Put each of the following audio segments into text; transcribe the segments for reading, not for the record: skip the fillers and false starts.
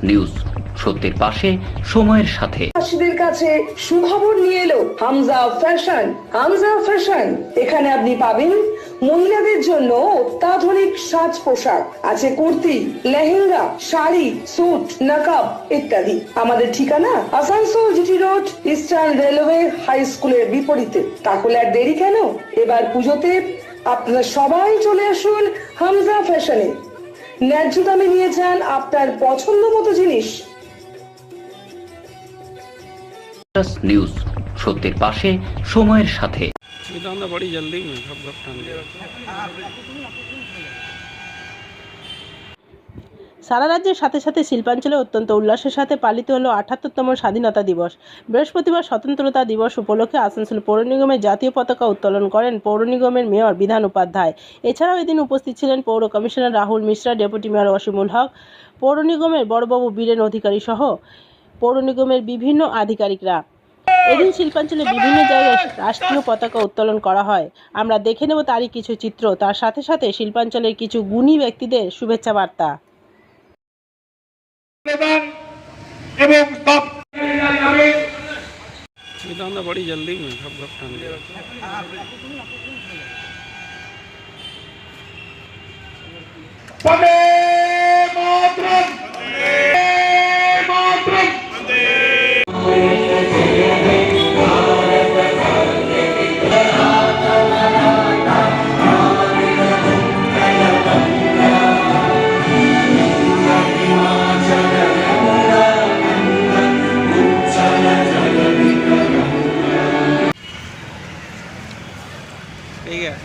News, সত্যের পাশে, সময়ের সাথে। চাষিদের কাছে সুখবর নিয়ে এলো হামজা ফ্যাশন। হামজা ফ্যাশন, এখানে আপনি পাবেন মহিলাদের জন্য অত্যাধুনিক সাজ পোশাক, আছে কুর্তি, লেহেঙ্গা, শাড়ি, স্যুট, নকআপ ইত্যাদি। আমাদের ঠিকানা Asansol GT road, eastern railway high স্কুলের বিপরীতে। তাহলে আর দেরি কেন, এবার পুজোতে আপনারা সবাই চলে আসুন হামজা ফ্যাশনে। ন্যায্য দামে নিয়ে যান আপনার পছন্দ মতো জিনিস। নিউজ, সত্যের পাশে, সময়ের সাথে। बड़ी जल्दी में घप घप टान दिया। সারা রাজ্যের সাথে সাথে শিল্পাঞ্চলে অত্যন্ত উল্লাসের সাথে পালিত হলো ৭৮তম স্বাধীনতা দিবস। বৃহস্পতিবার স্বতন্ত্রতা দিবস উপলক্ষে আসানসোল পৌর নিগমের জাতীয় পতাকা উত্তোলন করেন পৌর নিগমের মেয়র বিধান উপাধ্যায়। এছাড়াও এদিন উপস্থিত ছিলেন পৌর commissioner Rahul Mishra, deputy mayor Asimul Haque, পৌর নিগমের বড়বাবু বীরেন অধিকারী সহ পৌর নিগমের বিভিন্ন আধিকারিকরা। এদিন শিল্পাঞ্চলে বিভিন্ন জায়গায় রাষ্ট্রীয় পতাকা উত্তোলন করা হয়। আমরা দেখে নেব তারই কিছু চিত্র, তার সাথে সাথে শিল্পাঞ্চলের কিছু গুণী ব্যক্তিদের শুভেচ্ছা বার্তা। बड़ी जल्दी में घप घप टान दिया। ठीक है।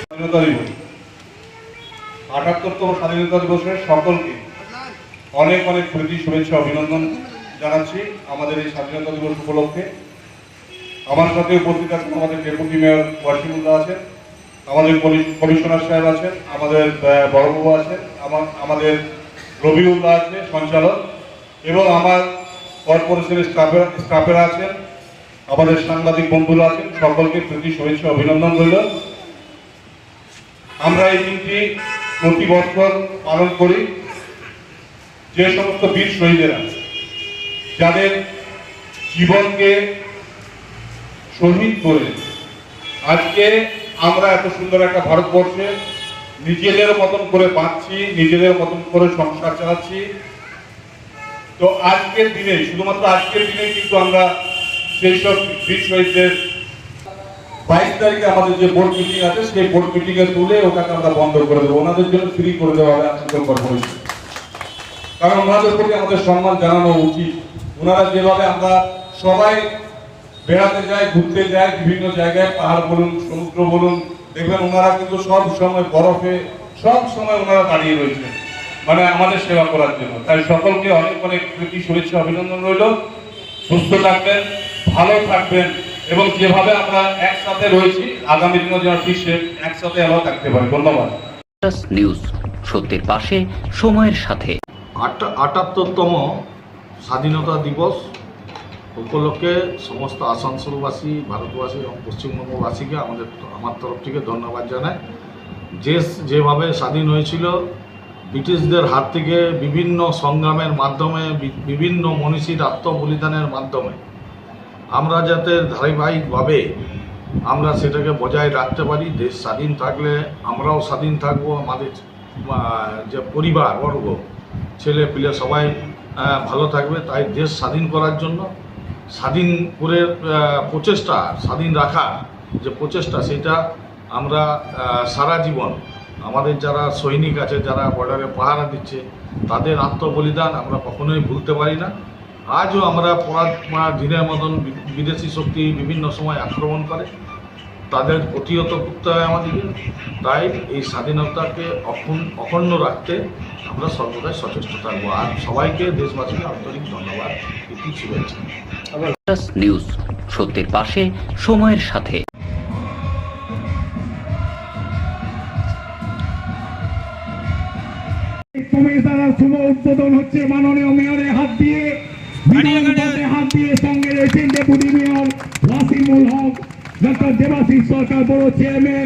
স্বাধীনতা দিবস, ৭৮তম স্বাধীনতা দিবসের সকলকে অনেক অনেক প্রীতি, শুভেচ্ছা, অভিনন্দন জানাচ্ছি আমাদের এই স্বাধীনতা দিবস উপলক্ষে। আমার সাথে উপস্থিত আছেন আমাদের ডেপুটি মেয়র ওয়াসিমুল্লাহ আছেন, আমাদের কমিশনার সাহেব আছেন, আমাদের বড়বাবু আছেন, আমাদের রবিউল্লাহ আছে সঞ্চালক, এবং আমার কর্পোরেশনের স্টাফেরা আছেন, আমাদের সাংবাদিক বন্ধুরা আছেন। সকলকে প্রীতি, শুভেচ্ছা, অভিনন্দন রইল। আমরা এই দিনটি প্রতি বছর পালন করি। যে সমস্ত বীর শহীদেরা যাদের জীবনকে শহীদ করে আজকে আমরা এত সুন্দর একটা ভারতবর্ষে নিজেদের মতন করে বাঁচছি, নিজেদের মতন করে সংসার চালাচ্ছি। তো আজকের দিনে, শুধুমাত্র আজকের দিনে কিন্তু আমরা সেই সব বীর শহীদদের 22 তারিখে আমাদের যে বোর্ড মিটিং আছে, সেই বোর্ড মিটিং এ তুলে ওটাকে আমরা বন্ধ করে দেবো, ওনাদের জন্য ফ্রি করে দেওয়া হবে আসানসোল কর্পোরেশন। কারণ ওনাদের প্রতি আমাদের সম্মান জানানো উচিত। ওনারা যেভাবে আমরা সবাই বেড়াতে যাই, ঘুরতে যাই বিভিন্ন জায়গায়, পাহাড় বলুন, সমুদ্র বলুন, দেখবেন ওনারা কিন্তু সব সময় বরফে সব সময় ওনারা দাঁড়িয়ে রয়েছে, মানে আমাদের সেবা করার জন্য। তাই সকলকে অনেক অনেক প্রীতি, শুভেচ্ছা, অভিনন্দন রইল। সুস্থ থাকবেন, ভালো থাকবেন, এবং যেভাবে আমরা একসাথে রয়েছি আগামী দিনে যেন ঠিক একসাথে আবার থাকতে পারি। ধন্যবাদ। নিউজ, সত্যের পাশে, সময়ের সাথে। ৭৮তম স্বাধীনতা দিবস উপলক্ষে সমস্ত আসানসোলবাসী, ভারতবাসী এবং পশ্চিমবঙ্গবাসীকে আমার তরফ থেকে ধন্যবাদ জানাই। দেশ যেভাবে স্বাধীন হয়েছিল ব্রিটিশদের হাত থেকে বিভিন্ন সংগ্রামের মাধ্যমে, বিভিন্ন মনীষীর আত্মবলিদানের মাধ্যমে আমরা যাতে ধারাবাহিকভাবে আমরা সেটাকে বজায় রাখতে পারি। দেশ স্বাধীন থাকলে আমরাও স্বাধীন থাকবো, আমাদের যে পরিবারবর্গ, ছেলে পিলে সবাই ভালো থাকবে। তাই দেশ স্বাধীন করার জন্য স্বাধীন করে প্রচেষ্টা, স্বাধীন রাখার যে প্রচেষ্টা, সেটা আমরা সারা জীবন আমাদের যারা সৈনিক আছে, যারা বর্ডারে পাহারা দিচ্ছে, তাদের আত্মবলিদান আমরা কখনোই ভুলতে পারি না। আজও আমরা দিনের মতন বিদেশি শক্তি বিভিন্ন সময় আক্রমণ করে, তাদের প্রতিহত করতে হয় আমাদেরকে। তাই এই স্বাধীনতাকে অক্ষুণ্ণ রাখতে আমরা সর্বদাই সচেষ্ট থাকবো। আর সবাইকে, দেশবাসীকে আন্তরিক ধন্যবাদ, শুভেচ্ছা। নিউজ, সত্যের পাশে, সময়ের সাথে। প্রবেশদ্বার শুভ উদ্বোধন হচ্ছে মাননীয় মেয়রের হাত দিয়ে। বিনয় পথে হাত দিয়ে সঙ্গে রয়েছেন ডেপুটি মেয়র ওয়াসিমুল হক, ডক্টর দেবাশিস সরকার বড় চেয়ারম্যান।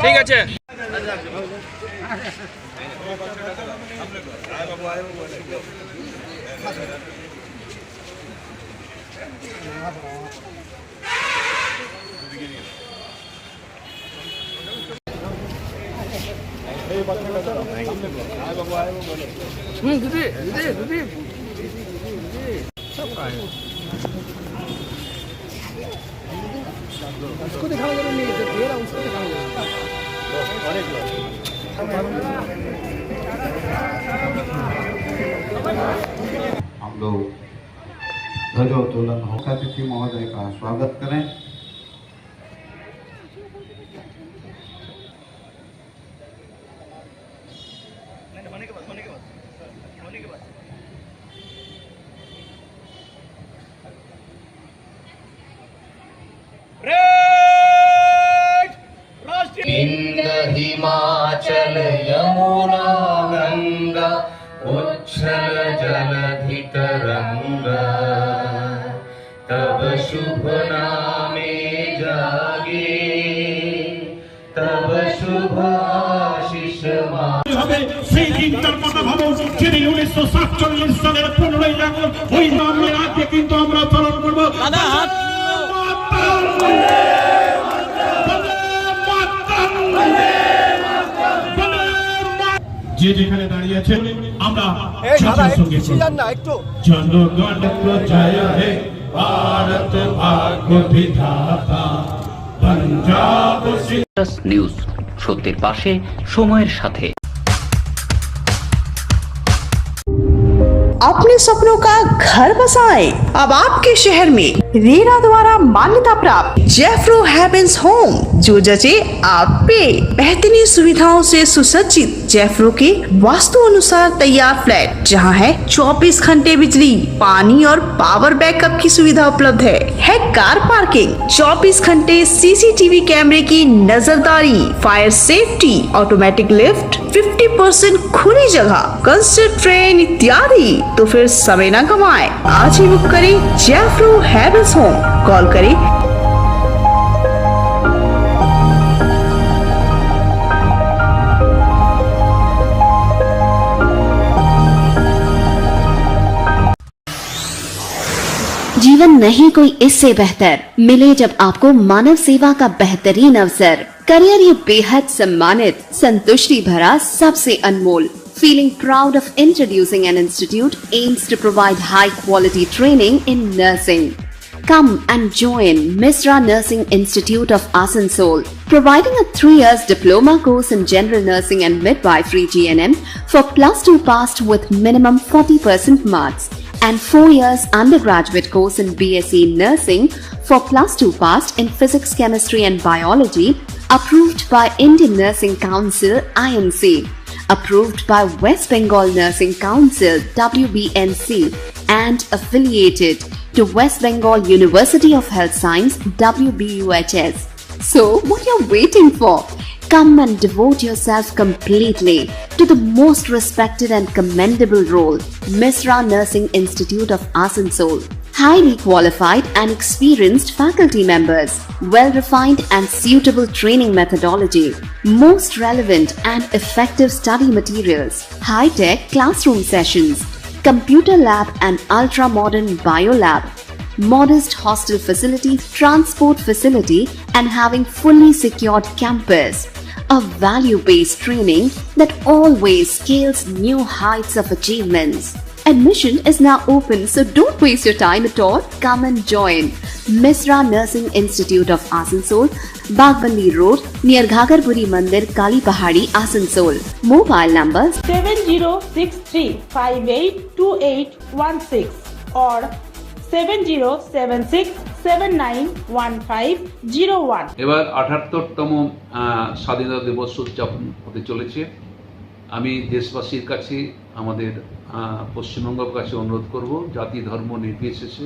ঠিক আছে। हम लोग ध्वजोत्तोलन होगा। अतिथि महोदय का स्वागत करें। हिमाचल यमुना गंगा उच्छल जलधि तरंगा, तब शुभ नामे जागे, तब शुभ आशीष হবে সেই দিনটার কথা ভাবো, যেদিন 1947 সালের 15ই আগস্ট ওই নামের আজকে কিন্তু আমরা পালন করবো। যে যেখানে দাঁড়িয়ে আছে আমরা জনগণ প্রজয় হে ভারত ভাগ্য বিধাতা पंजाब নিউজ, সত্যের পাশে সময়ের সাথে। अपने सपनों का घर बसाएं। अब आपके शहर में रेरा द्वारा मान्यता प्राप्त जेफ्रो हेवेंस होम, जो जचे आप पे। बेहतरीन सुविधाओं से सुसज्जित जेफ्रो के वास्तु अनुसार तैयार फ्लैट, जहां है 24 घंटे बिजली, पानी और पावर बैकअप की सुविधा उपलब्ध है कार पार्किंग, 24 घंटे सीसीटीवी कैमरे की नजरदारी, फायर सेफ्टी, ऑटोमेटिक लिफ्ट, 50% खुली जगह, कंसर्ट ट्रेन इत्यादि। तो फिर समय न गवाएं, आज ही बुक करें जेफ्रो हेवेंस होम। कॉल करें जीवन नहीं कोई इससे बेहतर मिले जब आपको मानव सेवा का बेहतरीन अवसर। करियर ये बेहद सम्मानित, संतुष्टि भरा, सबसे अनमोल। Feeling proud of introducing an institute aims to provide high quality training in nursing. Come and join Misra Nursing Institute of Asansol, providing a 3 years diploma course in general nursing and midwifery GNM for +2 passed with minimum 40% marks, and 4 years undergraduate course in BSc Nursing for +2 passed in physics, chemistry and biology, approved by Indian Nursing Council INC, approved by West Bengal Nursing Council WBNC, and affiliated to West Bengal University of Health Science WBUHS. So what you're waiting for? Come and devote yourself completely to the most respected and commendable role, Misra Nursing Institute of Asansol. Highly qualified and experienced faculty members, well-refined and suitable training methodology, most relevant and effective study materials, high-tech classroom sessions, computer lab and ultra-modern biolab, modest hostel facility, transport facility, and having fully secured campus. A value-based training that always scales new heights of achievements. Admission is now open, so don't waste your time at all. Come and join Misra Nursing Institute of Asansol, Bagbandi Road, near Ghagarpuri Mandir, Kali Pahadi, Asansol. Mobile numbers 7063582816 or 7076791501। এবার ৭৮তম স্বাধীনতা দিবস উদযাপন হতে চলেছে। আমি দেশবাসীর কাছে, আমাদের পশ্চিমবঙ্গের কাছে অনুরোধ করব, জাতি ধর্ম নির্বিশেষে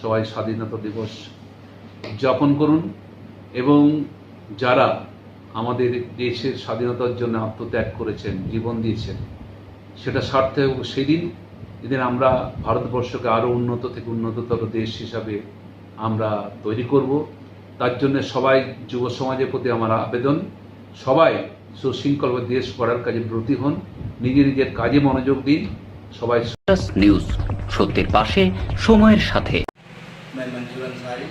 সবাই স্বাধীনতা দিবস উদযাপন করুন এবং যারা আমাদের দেশের স্বাধীনতার জন্য আত্মত্যাগ করেছেন, জীবন দিয়েছেন, সেটা সার্থক হবে সেদিন যেদিন আমরা ভারতবর্ষকে আরও উন্নত থেকে উন্নততর দেশ হিসাবে আমরা তৈরি করব। তার জন্য সবাই যুব সমাজের প্রতি আমার আবেদন, সবাই সুশৃঙ্খল দেশ গড়ার কাজে ব্রতী হন, নিজের কাজে মনোযোগ দিন। সবাই নিউজ, সত্যের পাশে সময়ের সাথে। मैं मंजूर अंसारी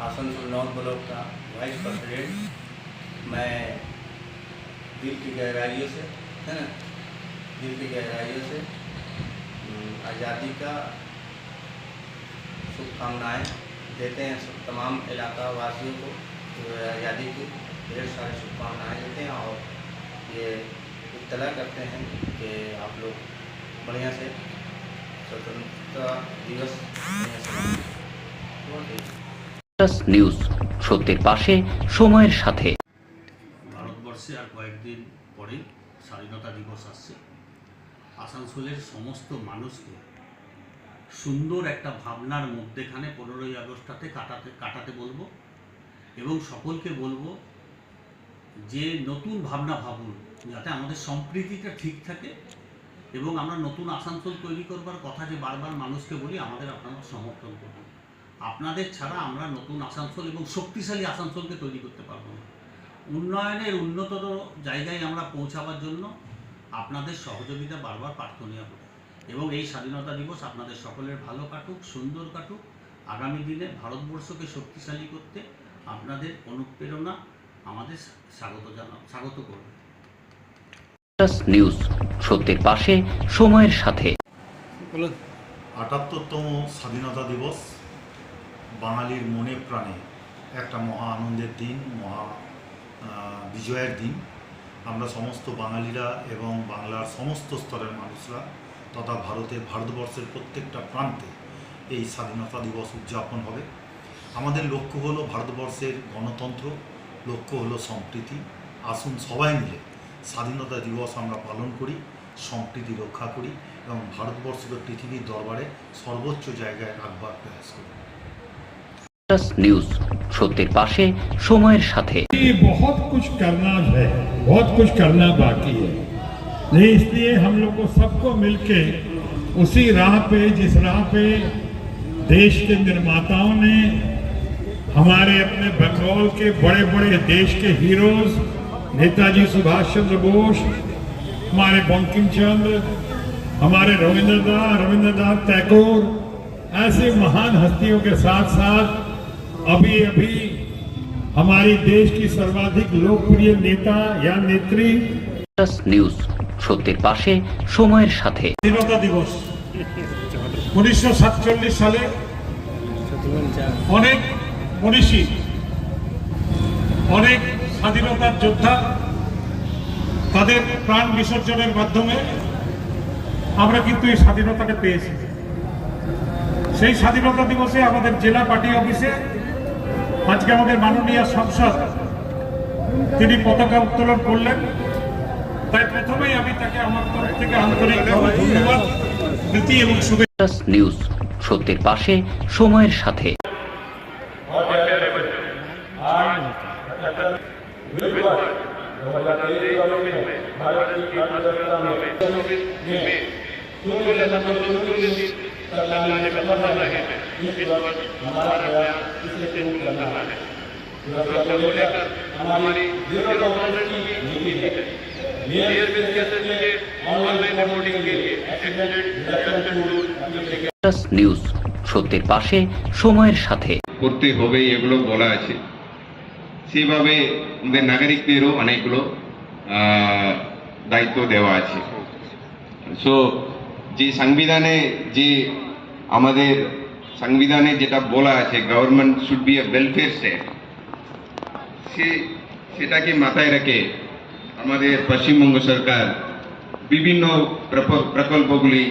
आसनसोल नॉर्थ ब्लॉक का वाइस प्रेसिडेंट। मैं दिल की गहराइयों से, है ना, दिल की गहराइयों से आज़ादी का शुभकामनाएँ देते हैं तमाम इलाका वासियों को। आज़ादी की ढेर सारी शुभकामनाएँ देते हैं और ये इत्तला करते हैं कि आप लोग बढ़िया से स्वतंत्रता दिवस নিউজ, সত্যের পাশে সময়ের সাথে। ভারতবর্ষে আর কয়েকদিন পরেই স্বাধীনতা দিবস আসছে। আসানসোলের সমস্ত মানুষকে সুন্দর একটা ভাবনার মধ্যেখানে 15ই আগস্টটাতে কাটাতে বলবো এবং সকলকে বলবো যে নতুন ভাবনা ভাবুন, যাতে আমাদের সম্প্রীতিটা ঠিক থাকে এবং আমরা নতুন আসানসোল তৈরি করবার কথা যে বারবার মানুষকে বলি, আমাদের আপনারা সমর্থন করুন। আপনাদের ছাড়া আমরা নতুন আসানসোল এবং শক্তিশালী আসানসোলকে তৈরি করতে পারবো না। উন্নয়নের উন্নতর জায়গায় আমরা পৌঁছাবার জন্য আপনাদের সহযোগিতা বারবার প্রার্থনীয় হবে এবং এই স্বাধীনতা দিবস আপনাদের সকলের ভালো কাটুক, সুন্দর কাটুক। আগামী দিনে ভারতবর্ষকে শক্তিশালী করতে আপনাদের অনুপ্রেরণা আমাদের স্বাগত করবে। নিউজ, সত্যের পাশে সময়ের সাথে। ৭৮তম স্বাধীনতা দিবস বাঙালির মনে প্রাণে একটা মহা আনন্দের দিন, মহা বিজয়ের দিন। আমরা সমস্ত বাঙালিরা এবং বাংলার সমস্ত স্তরের মানুষরা তথা ভারতবর্ষের প্রত্যেকটা প্রান্তে এই স্বাধীনতা দিবস উদযাপন হবে। আমাদের লক্ষ্য হলো ভারতবর্ষের গণতন্ত্র, লক্ষ্য হলো সম্প্রীতি। আসুন সবাই মিলে স্বাধীনতা দিবস আমরা পালন করি, সম্প্রীতি রক্ষা করি এবং ভারতবর্ষকে পৃথিবীর দরবারে সর্বোচ্চ জায়গায় রাখবার প্রয়াস করি। নিউজ, সত্যের পাশে সময়ের সাথে। बहुत कुछ करना है, बहुत कुछ करना बाकी है, नहीं इसलिए हम लोग को सबको मिलके उसी राह पे, जिस राह पे देश के निर्माताओं ने हमारे अपने बंगाल के बड़े बड़े देश के हीरोज नेताजी सुभाष चंद्र बोस, हमारे बंकिम चंद्र, हमारे रविंद्रनाथ टैगोर, ऐसे महान हस्तियों के साथ साथ अभी हमारी देश की सर्वाधिक लोकप्रिय नेता या नेत्री। নিউজ, সত্যের পাশে সময়ের সাথে। স্বাধীনতা দিবস 1947 সালে অনেক মনীষী, অনেক স্বাধীনতার যোদ্ধা তাদের প্রাণ বিসর্জনের মাধ্যমে আমরা কিন্তু এই স্বাধীনতাটা পেয়েছি। সেই স্বাধীনতা দিবসে আমাদের জেলা পার্টি অফিসে আজকে আমাদের মাননীয় সংসদ তিনি পতাকা উত্তোলন করলেন। তাই প্রথমেই আমি তাকে আমার তরফ থেকে আন্তরিক ধন্যবাদ, প্রীতি এবং শুভেচ্ছা। নিউজ, সত্যের পাশে সময়ের সাথে। নিউজ, সত্যের পাশে সময়ের সাথে। করতে হবে এগুলো বলা আছে, সেভাবে আমাদের নাগরিকদেরও অনেকগুলো দায়িত্ব দেওয়া আছে। সো যে সংবিধানে আমাদের সংবিধানে যেটা বলা আছে government should B A welfare state, সেটাকে মাথায় রেখে আমাদের পশ্চিমবঙ্গ সরকার বিভিন্ন প্রকল্পগুলি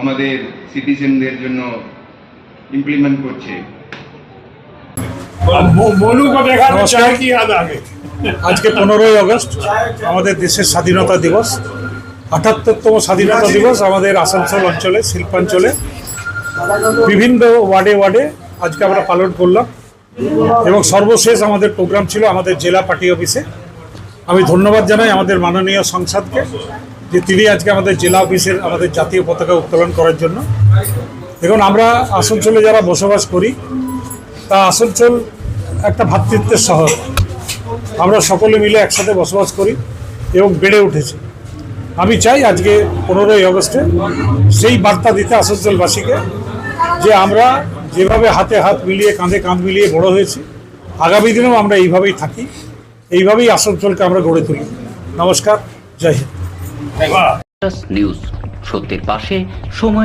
আমাদের সিটিজেনদের জন্য ইমপ্লিমেন্ট করছে। আজকে 15ই আগস্ট আমাদের দেশের স্বাধীনতা দিবস, ৭৮তম স্বাধীনতা দিবস আমাদের আসানসোল অঞ্চলে, শিল্পাঞ্চলে বিভিন্ন ওয়ার্ডে আজকে আমরা পালন করলাম এবং সর্বশেষ আমাদের প্রোগ্রাম ছিল আমাদের জেলা পার্টি অফিসে। আমি ধন্যবাদ জানাই আমাদের মাননীয় সংসদকে যে তিনি আজকে আমাদের জেলা অফিসের আমাদের জাতীয় পতাকা উত্তোলন করার জন্য। দেখুন, আমরা আসানসোলে যারা বসবাস করি তা আসানসোল একটা ভ্রাতৃত্বের শহর। আমরা সকলে মিলে একসাথে বসবাস করি এবং বেড়ে উঠেছি। আমি চাই আজকে 15ই আগস্টে সেই বার্তা দিতে আসানসোলবাসীকে যে আমরা যেভাবে হাতে হাত মিলিয়ে কাঁধে কাঁধ মিলিয়ে বড় হয়েছি, আগামী দিনেও আমরা এইভাবেই থাকি, এইভাবেই আসানসোলকে আমরা গড়ে তুলি। নমস্কার, জয় হিন্দ। নিউজ, সত্যের পাশে, সময়।